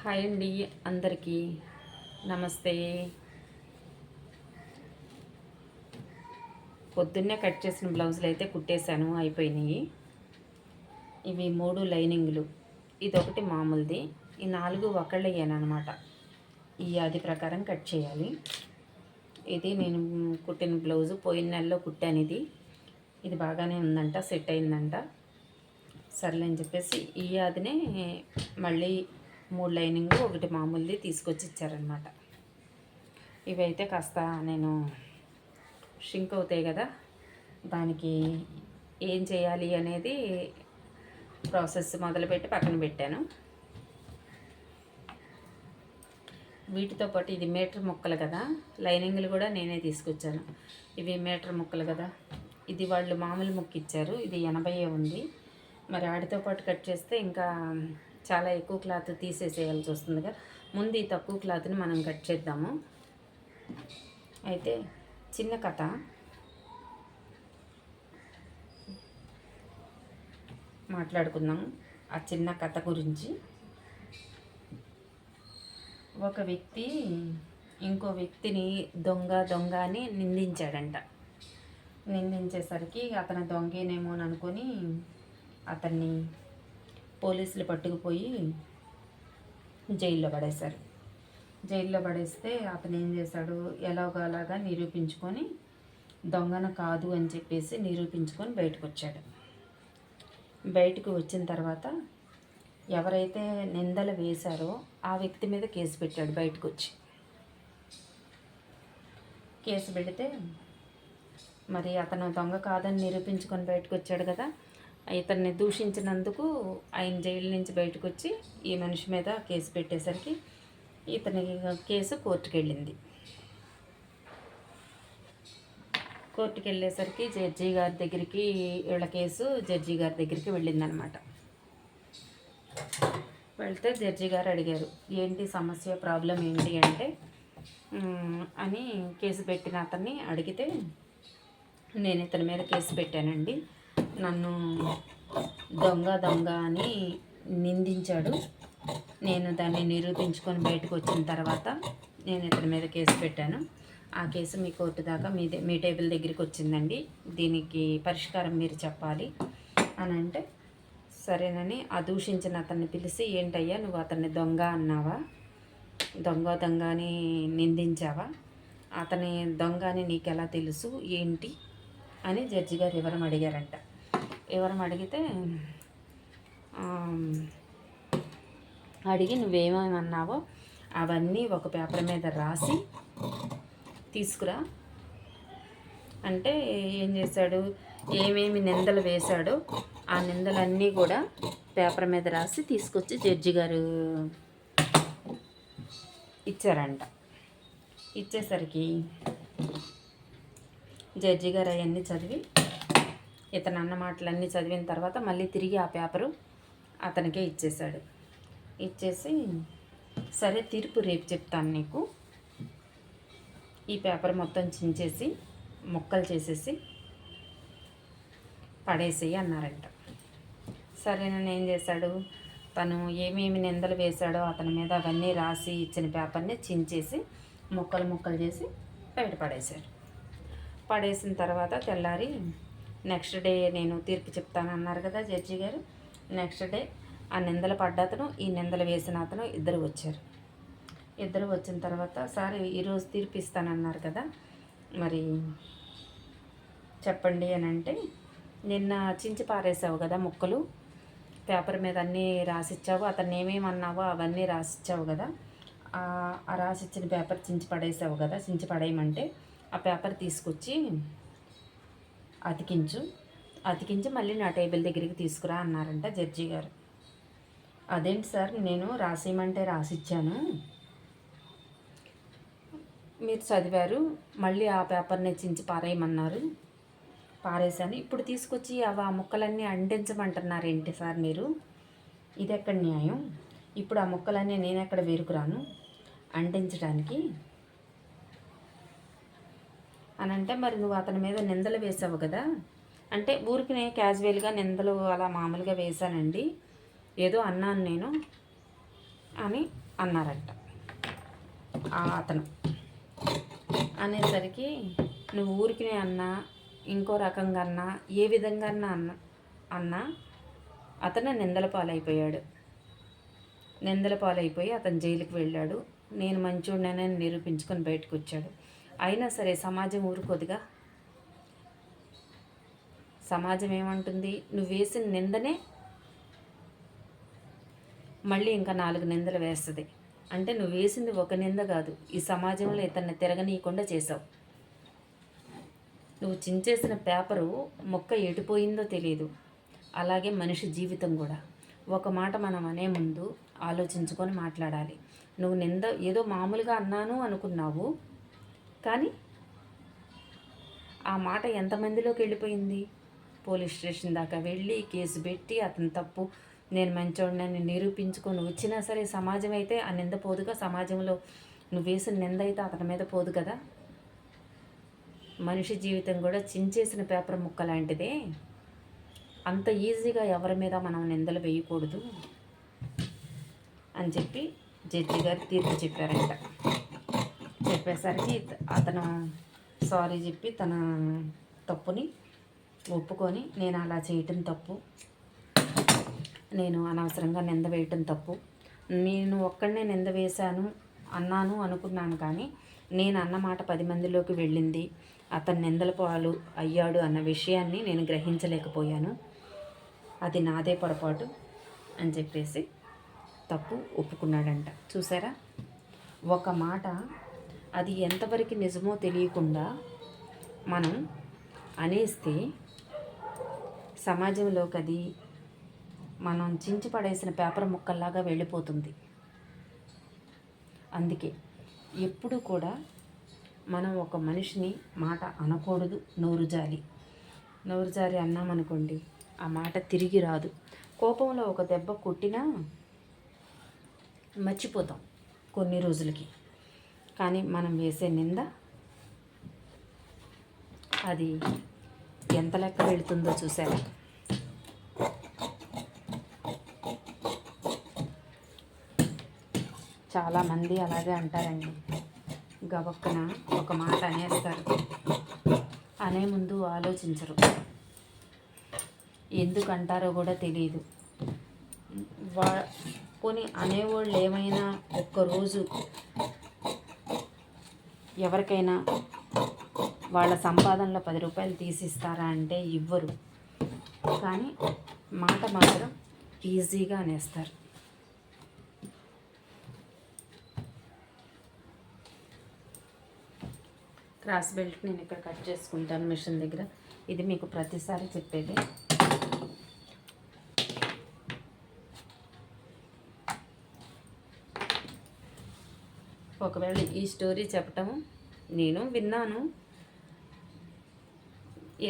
Hi అండి, అందరికీ నమస్తే. పొద్దున్నే కట్ చేసిన బ్లౌజులు అయితే కుట్టేశాను, అయిపోయినాయి. ఇవి 3 లైనింగ్లు, ఇదొకటి మామూలుది. ఈ 4 ఒకళ్ళయ్యానమాట. ఈ ఆది ప్రకారం కట్ చేయాలి. ఇది నేను కుట్టిన బ్లౌజు పోయిన నెలలో కుట్టాను. ఇది బాగానే ఉందంట, సెట్ అయిందంట. సర్లే అని చెప్పేసి ఈ ఆదినే మళ్ళీ 3 లైనింగ్ ఒకటి మామూలుది తీసుకొచ్చి ఇచ్చారనమాట. ఇవైతే కాస్త నేను షింక్ అవుతాయి కదా, దానికి ఏం చేయాలి అనేది ప్రాసెస్ మొదలుపెట్టి పక్కన పెట్టాను. వీటితో పాటు ఇది మీటర్ ముక్కలు కదా, లైనింగ్లు కూడా నేనే తీసుకొచ్చాను. ఇవి మీటర్ ముక్కలు కదా, ఇది వాళ్ళు మామూలు ముక్క ఇచ్చారు. ఇది 80 ఉంది. మరి వాటితో పాటు కట్ చేస్తే ఇంకా చాలా ఎక్కువ క్లాత్ తీసేసేయాల్సి వస్తుందిగా. ముందు ఈ తక్కువ క్లాత్ని మనం కట్ చేద్దాము. అయితే చిన్న కథ. మాట్లాడుకుందాం ఆ చిన్న కథ గురించి. ఒక వ్యక్తి ఇంకో వ్యక్తిని దొంగ అని నిందించాడంట. నిందించేసరికి అతను దొంగేనేమో అని అనుకొని అతన్ని పోలీసులు పట్టుకుపోయి జైల్లో పడేశారు. జైల్లో పడేస్తే అతను ఏం చేశాడు, ఎలాగోలాగా నిరూపించుకొని దొంగన కాదు అని చెప్పేసి నిరూపించుకొని బయటకు వచ్చాడు. బయటకు వచ్చిన తర్వాత ఎవరైతే నిందలు వేశారో ఆ వ్యక్తి మీద కేసు పెట్టాడు. బయటకు వచ్చి కేసు పెడితే మరి అతను దొంగ కాదని నిరూపించుకొని బయటకు వచ్చాడు కదా, ఇతన్ని దూషించినందుకు ఆయన జైలు నుంచి బయటకు వచ్చి ఈ మనిషి మీద కేసు పెట్టేసరికి ఇతని కేసు కోర్టుకు వెళ్ళింది. కోర్టుకు వెళ్ళేసరికి జడ్జి గారి దగ్గరికి వీళ్ళ కేసు జడ్జి గారి దగ్గరికి వెళ్ళిందనమాట. వెళ్తే జడ్జి గారు అడిగారు, ఏంటి సమస్య, ప్రాబ్లం ఏంటి అంటే అని కేసు పెట్టిన అతన్ని అడిగితే, నేను ఇతని మీద కేసు పెట్టానండి, నన్ను దొంగ అని నిందించాడు, నేను దాన్ని నిరూపించుకొని బయటకు వచ్చిన తర్వాత నేను ఇతని మీద కేసు పెట్టాను. ఆ కేసు మీ కోర్టు దాకా మీ టేబుల్ దగ్గరికి వచ్చిందండి, దీనికి పరిష్కారం మీరు చెప్పాలి అని అంటే, సరేనని ఆ దూషించిన అతన్ని పిలిచి, ఏంటయ్యా నువ్వు అతన్ని దొంగ అన్నావా, దొంగ అని నిందించావా, అతని దొంగ అని నీకు ఎలా తెలుసు ఏంటి అని జడ్జి గారు వివరం అడిగారంట. వివరం అడిగితే అడిగి నువ్వేమన్నావో అవన్నీ ఒక పేపర్ మీద రాసి తీసుకురా అంటే, ఏం చేశాడు, ఏమేమి నిందలు వేశాడో ఆ నిందలన్నీ కూడా పేపర్ మీద రాసి తీసుకొచ్చి జడ్జి గారు ఇచ్చారంట. ఇచ్చేసరికి జడ్జి గారు అవన్నీ చదివి, ఇతను అన్న మాటలన్నీ చదివిన తర్వాత మళ్ళీ తిరిగి ఆ పేపరు అతనికే ఇచ్చేశాడు. ఇచ్చేసి, సరే తీర్పు రేపు చెప్తాను నీకు, ఈ పేపర్ మొత్తం చించేసి ముక్కలు చేసేసి పడేసేయి అన్నారంట. సరేనని ఏం చేశాడు, తను ఏమేమి నిందలు వేశాడో అతని మీద అవన్నీ రాసి ఇచ్చిన పేపర్ని చించేసి ముక్కలు చేసి బయట పడేశారు. పడేసిన తర్వాత తెల్లారి నెక్స్ట్ డే నేను తీర్పు చెప్తానన్నారు కదా జడ్జి గారు. నెక్స్ట్ డే ఆ నిందలు పడ్డ అతను, ఈ నిందలు వేసిన అతను ఇద్దరు వచ్చారు. ఇద్దరు వచ్చిన తర్వాత, సార్ ఈరోజు తీర్పు ఇస్తానన్నారు కదా, మరి చెప్పండి అని అంటే, నిన్న చించి పారేసావు కదా ముక్కలు, పేపర్ మీద అన్నీ రాసిచ్చావు, అతన్ని ఏమేమన్నావో అవన్నీ రాసిచ్చావు కదా, ఆ రాసిచ్చిన పేపర్ చించి పడేసావు కదా, చించి పడేయమంటే ఆ పేపర్ తీసుకొచ్చి అతికించి మళ్ళీ నా టేబుల్ దగ్గరికి తీసుకురా అన్నారంట జడ్జి గారు. అదేంటి సార్, నేను రాసేయమంటే రాసిచ్చాను, మీరు చదివారు, మళ్ళీ ఆ పేపర్ని చించి పారేయమన్నారు, పారేశాను, ఇప్పుడు తీసుకొచ్చి ఆ ముక్కలన్నీ అంటించమంటున్నారు ఏంటి సార్ మీరు, ఇది ఎక్కడ న్యాయం, ఇప్పుడు ఆ ముక్కలన్నీ నేను ఎక్కడ వేరుకురాను అంటించడానికి అని అంటే, మరి నువ్వు అతని మీద నిందలు వేసావు కదా అంటే, ఊరికి క్యాజువల్గా నిందలు అలా మామూలుగా వేశానండి, ఏదో అన్నాను నేను అని అన్నారంట అతను. అనేసరికి నువ్వు ఊరికినే అన్నా, ఇంకో రకంగా అన్నా, ఏ విధంగా అన్నా అతను నిందల పాలైపోయాడు. నిందల పాలైపోయి అతను జైలుకి వెళ్ళాడు. నేను మంచోడినని నిరూపించుకొని బయటకు వచ్చాడు. అయినా సరే సమాజం ఊరుకోదుగా. సమాజం ఏమంటుంది? నువ్వు వేసిన నిందనే మళ్ళీ ఇంకా 4 నిందలు వేస్తుంది. అంటే నువ్వు వేసింది ఒక నింద కాదు, ఈ సమాజంలో ఇతన్ని తిరగనీయకుండా చేసావు. నువ్వు చించేసిన పేపరు మొక్క ఎటుపోయిందో తెలియదు. అలాగే మనిషి జీవితం కూడా. ఒక మాట మనం అనే ముందు ఆలోచించుకొని మాట్లాడాలి. నువ్వు నింద ఏదో మామూలుగా అన్నాను అనుకున్నావు, కానీ ఆ మాట ఎంతమందిలోకి వెళ్ళిపోయింది? పోలీస్ స్టేషన్ దాకా వెళ్ళి కేసు పెట్టి అతను తప్పు, నేను మంచోడినని నిరూపించుకొని వచ్చినా సరే సమాజం అయితే ఆ నింద పోదుగా. సమాజంలో నువ్వు వేసిన నింద అయితే అతని మీద పోదు కదా. మనిషి జీవితం కూడా చించేసిన పేపర్ ముక్క లాంటిదే. అంత ఈజీగా ఎవరి మీద మనం నిందలు వేయకూడదు అని చెప్పి జడ్జి గారు తీర్పు చెప్పారంట. చెప్పేసరికి అతను సారీ చెప్పి తన తప్పుని ఒప్పుకొని, నేను అలా చేయటం తప్పు, నేను అనవసరంగా నింద వేయటం తప్పు, నేను ఒక్కడనే నింద వేశాను అన్నాను అనుకున్నాను, కానీ నేను అన్న మాట 10 మందిలోకి వెళ్ళింది, అతను నిందల పాలు అయ్యాడు అన్న విషయాన్ని నేను గ్రహించలేకపోయాను, అది నాదే పొరపాటు అని చెప్పేసి తప్పు ఒప్పుకున్నాడంట. చూసారా, ఒక మాట అది ఎంతవరకు నిజమో తెలియకుండా మనం అనేస్తే సమాజంలోకి అది మనం చించి పడేసిన పేపర్ ముక్కల్లాగా వెళ్ళిపోతుంది. అందుకే ఎప్పుడు కూడా మనం ఒక మనిషిని మాట అనకూడదు. నోరు జారి అన్నామనుకోండి, ఆ మాట తిరిగి రాదు. కోపంలో ఒక దెబ్బ కొట్టినా మర్చిపోతాం కొన్ని రోజులకి, కానీ మనం వేసే నింద అది ఎంత లెక్క వెళుతుందో చూసారా. చాలామంది అలాగే అంటారండి. గబక్కన ఒక మాట అనేస్తారు, అనే ముందు ఆలోచించరు. ఎందుకు అంటారో కూడా తెలియదు. పోనీ అనేవాళ్ళు ఏమైనా ఒక్కరోజు ఎవరికైనా వాళ్ళ సంపాదనలో 10 రూపాయలు తీసిస్తారా అంటే ఇవ్వరు, కానీ మాట మాత్రం ఈజీగా అనేస్తారు. క్రాస్ బెల్ట్ నేను ఇక్కడ కట్ చేసుకుంటాను మిషన్ దగ్గర. ఇది మీకు ప్రతిసారి చెప్పేది. ఒకవేళ ఈ స్టోరీ చెప్పటం నేను విన్నాను,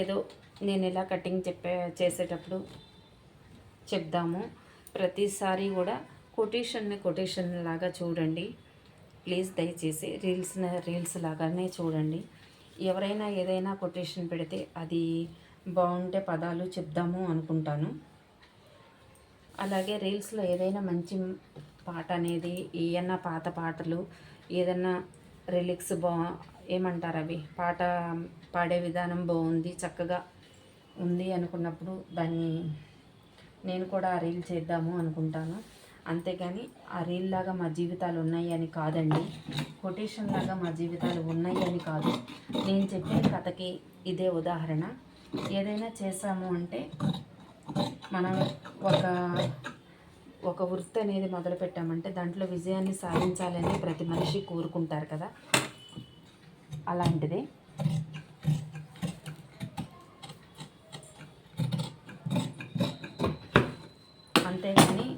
ఏదో నేను ఇలా కటింగ్ చేసేటప్పుడు చెప్దాము. ప్రతిసారి కూడా కొటేషన్ లాగా చూడండి ప్లీజ్. దయచేసి రీల్స్ లాగానే చూడండి. ఎవరైనా ఏదైనా కొటేషన్ పెడితే అది బాగుంటే పదాలు చెప్దాము అనుకుంటాను. అలాగే రీల్స్లో ఏదైనా మంచి పాట అనేది, ఏమన్నా పాత పాటలు, ఏదన్నా రిలిక్స్ ఏమంటారు అవి, పాట పాడే విధానం బాగుంది, చక్కగా ఉంది అనుకున్నప్పుడు దాన్ని నేను కూడా ఆ రీల్ చేద్దాము అనుకుంటాను. అంతేగాని ఆ రీల్ లాగా మా జీవితాలు ఉన్నాయి అని కాదండి, కొటేషన్ లాగా మా జీవితాలు ఉన్నాయి అని కాదు. నేను చెప్పే కథకి ఇదే ఉదాహరణ. ఏదైనా చేసాము అంటే మనం ఒక వృత్తి అనేది మొదలు పెట్టామంటే దాంట్లో విజయాన్ని సాధించాలని ప్రతి మనిషి కోరుకుంటారు కదా, అలాంటిదే. అంతేగాని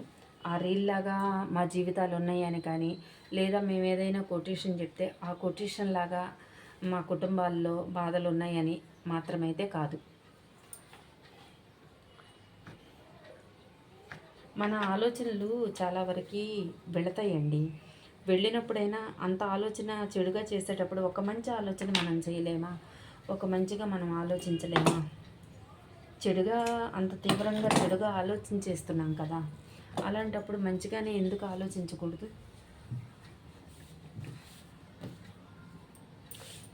ఆ రీల్ లాగా మా జీవితాలు ఉన్నాయని కానీ, లేదా మేము ఏదైనా కొటేషన్ చెప్తే ఆ కొటేషన్ లాగా మా కుటుంబాల్లో బాధలు ఉన్నాయని మాత్రమైతే కాదు. మన ఆలోచనలు చాలా వరకు వెళతాయండి. వెళ్ళినప్పుడైనా అంత ఆలోచన చెడుగా చేసేటప్పుడు ఒక మంచి ఆలోచన మనం చేయలేమా? ఒక మంచిగా మనం ఆలోచించలేమా? చెడుగా అంత తీవ్రంగా చెడుగా ఆలోచించేస్తున్నాం కదా, అలాంటప్పుడు మంచిగానే ఎందుకు ఆలోచించకూడదు?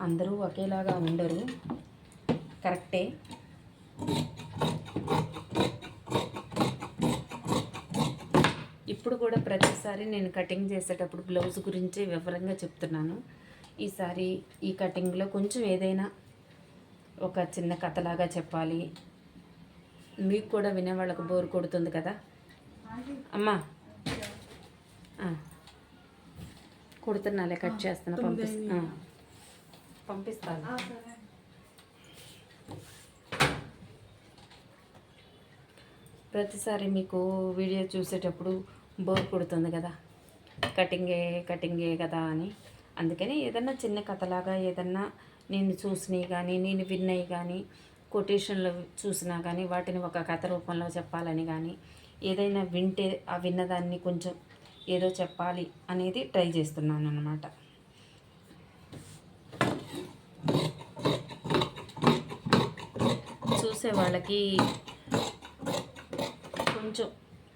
అందరూ ఒకేలాగా ఉండరు, కరెక్టే. ఇప్పుడు కూడా ప్రతిసారి నేను కటింగ్ చేసేటప్పుడు బ్లౌజ్ గురించి వివరంగా చెప్తున్నాను. ఈసారి ఈ కటింగ్లో కొంచెం ఏదైనా ఒక చిన్న కథలాగా చెప్పాలి, మీకు కూడా వినేవాళ్ళకు బోర్ కొడుతుంది కదా. అమ్మా కుడుతున్నాలే, కట్ చేస్తున్నా, పంపిస్తాను. ప్రతిసారి మీకు వీడియో చూసేటప్పుడు బోర్ కొడుతుంది కదా, కటింగే కదా అని. అందుకని ఏదన్నా చిన్న కథలాగా, ఏదన్నా నేను చూసినవి కానీ, నేను విన్నవి కానీ, కొటేషన్లు చూసినా కానీ వాటిని ఒక కథ రూపంలో చెప్పాలని కానీ, ఏదైనా వింటే ఆ విన్నదాన్ని కొంచెం ఏదో చెప్పాలి అనేది ట్రై చేస్తున్నాను అన్నమాట. చూసే వాళ్ళకి కొంచెం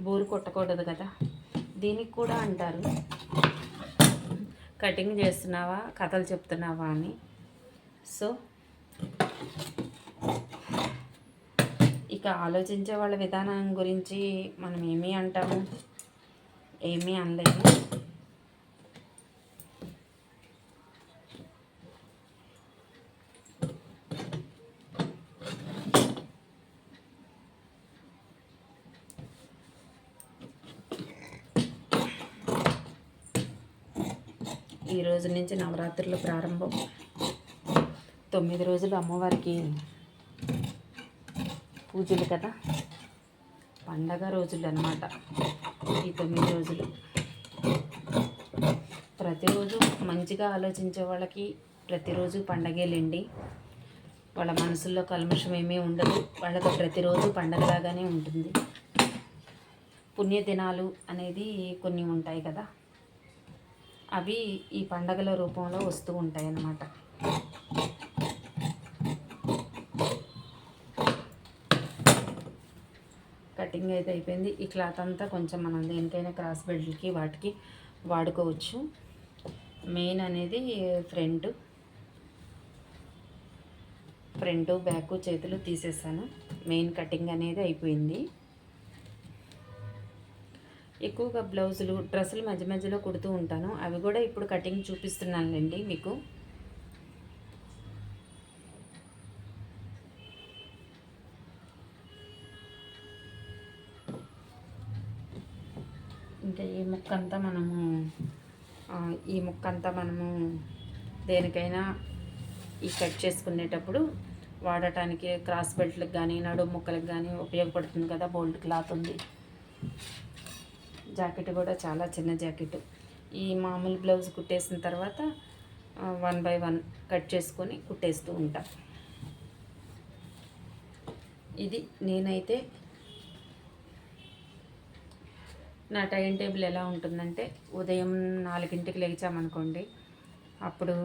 బోరు కొట్టకూడదు కదా. దీనికి కూడా అంటారు కటింగ్ చేస్తున్నావా, కథలు చెప్తున్నావా అని. సో ఇక ఆలోచించే వాళ్ళ విధానం గురించి మనం ఏమీ అంటాము, ఏమీ అనలేదు. ఈ రోజు నుంచి నవరాత్రులు ప్రారంభం. 9 రోజులు అమ్మవారికి పూజలు కదా, పండగ రోజులు అన్నమాట ఈ 9 రోజులు. ప్రతిరోజు మంచిగా ఆలోచించే వాళ్ళకి ప్రతిరోజు పండగేలేండి. వాళ్ళ మనసుల్లో కల్మషం ఏమీ ఉండదు, వాళ్ళకి ప్రతిరోజు పండగలాగానే ఉంటుంది. పుణ్యదినాలు అనేది కొన్ని ఉంటాయి కదా, అవి ఈ పండగల రూపంలో వస్తూ ఉంటాయి అన్నమాట. కటింగ్ అయితే అయిపోయింది. ఈ క్లాత్ అంతా కొంచెం మనం దేనికైనా క్రాస్ బెల్ట్కి వాటికి వాడుకోవచ్చు. మెయిన్ అనేది ఫ్రంట్ బ్యాక్ చేతులు తీసేసాను. మెయిన్ కటింగ్ అనేది అయిపోయింది. ఎక్కువగా బ్లౌజులు, డ్రెస్సులు మధ్య మధ్యలో కుడుతూ ఉంటాను. అవి కూడా ఇప్పుడు కటింగ్ చూపిస్తున్నానులేండి మీకు. ఇంకా ఈ ముక్కంతా మనము దేనికైనా ఈ కట్ చేసుకునేటప్పుడు వాడటానికి క్రాస్ బెల్ట్లకు కానీ, నడుము ముక్కలకు కానీ ఉపయోగపడుతుంది కదా. బోల్డ్ క్లాత్ ఉంది. జాకెట్ కూడా చాలా చిన్న జాకెట్. ఈ మామూలు బ్లౌజ్ కుట్టేసిన తర్వాత 1 by 1 కట్ చేసుకొని కుట్టేస్తూ ఉంటా. ఇది నేనైతే నా టైం టేబుల్ ఎలా ఉంటుందంటే, ఉదయం 4ంటికి లేచామనుకోండి, అప్పుడు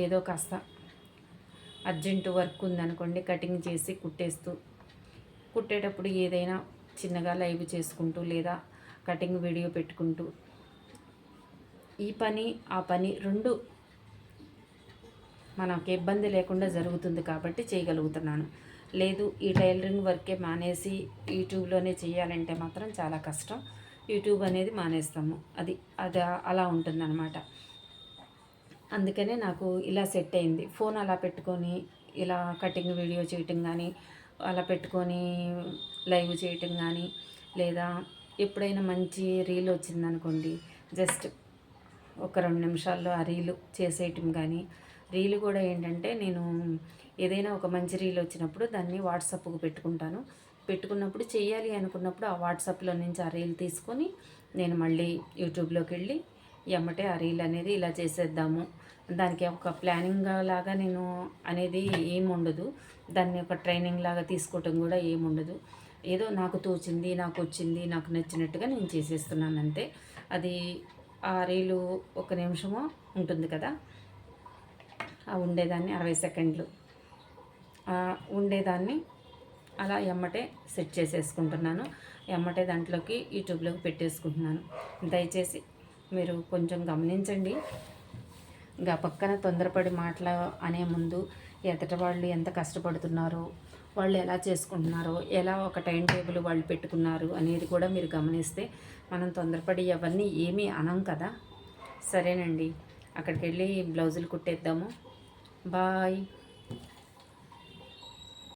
ఏదో కాస్త అర్జెంటు వర్క్ ఉందనుకోండి, కటింగ్ చేసి కుట్టేటప్పుడు ఏదైనా చిన్నగా లైవ్ చేసుకుంటూ లేదా కటింగ్ వీడియో పెట్టుకుంటూ ఈ పని ఆ పని రెండు మనకు ఇబ్బంది లేకుండా జరుగుతుంది కాబట్టి చేయగలుగుతున్నాను. లేదు ఈ టైలరింగ్ వర్కే మానేసి యూట్యూబ్లోనే చేయాలంటే మాత్రం చాలా కష్టం. యూట్యూబ్ అనేది మానేస్తాము. అది అలా ఉంటుందన్నమాట. అందుకనే నాకు ఇలా సెట్ అయింది. ఫోన్ అలా పెట్టుకొని ఇలా కటింగ్ వీడియో చేయటం కానీ, అలా పెట్టుకొని లైవ్ చేయటం కానీ, లేదా ఎప్పుడైనా మంచి రీల్ వచ్చిందనుకోండి, జస్ట్ ఒక 2 నిమిషాల్లో ఆ రీలు చేసేయటం కానీ. రీలు కూడా ఏంటంటే, నేను ఏదైనా ఒక మంచి రీల్ వచ్చినప్పుడు దాన్ని వాట్సాప్కు పెట్టుకున్నప్పుడు చేయాలి అనుకున్నప్పుడు ఆ వాట్సాప్లో నుంచి ఆ రీల్ తీసుకొని నేను మళ్ళీ యూట్యూబ్లోకి వెళ్ళి ఎమ్మటే ఆ రీల్ అనేది ఇలా చేసేద్దాము, దానికి ఒక ప్లానింగ్ లాగా నేను అనేది ఏముండదు, దాన్ని ఒక ట్రైనింగ్ లాగా తీసుకోవటం కూడా ఏముండదు. ఏదో నాకు తోచింది, నాకు వచ్చింది, నాకు నచ్చినట్టుగా నేను చేసేస్తున్నాను అంతే. అది ఆ రీలు 1 నిమిషమో ఉంటుంది కదా, ఆ ఉండేదాన్ని 60 సెకండ్లు ఉండేదాన్ని అలా ఎమ్మటే సెట్ చేసేసుకుంటున్నాను. ఎమ్మటే దాంట్లోకి యూట్యూబ్లోకి పెట్టేసుకుంటున్నాను. దయచేసి మీరు కొంచెం ఇంకా పక్కన తొందరపడి మాటలు అనే ముందు ఎదుట వాళ్ళు ఎంత కష్టపడుతున్నారో, వాళ్ళు ఎలా చేసుకుంటున్నారో, ఎలా ఒక టైం టేబుల్ వాళ్ళు పెట్టుకున్నారు అనేది కూడా మీరు గమనిస్తే మనం తొందరపడి ఎవరిని ఏమీ అనం కదా. సరేనండి, అక్కడికి వెళ్ళి బ్లౌజులు కుట్టేద్దాము. బాయ్.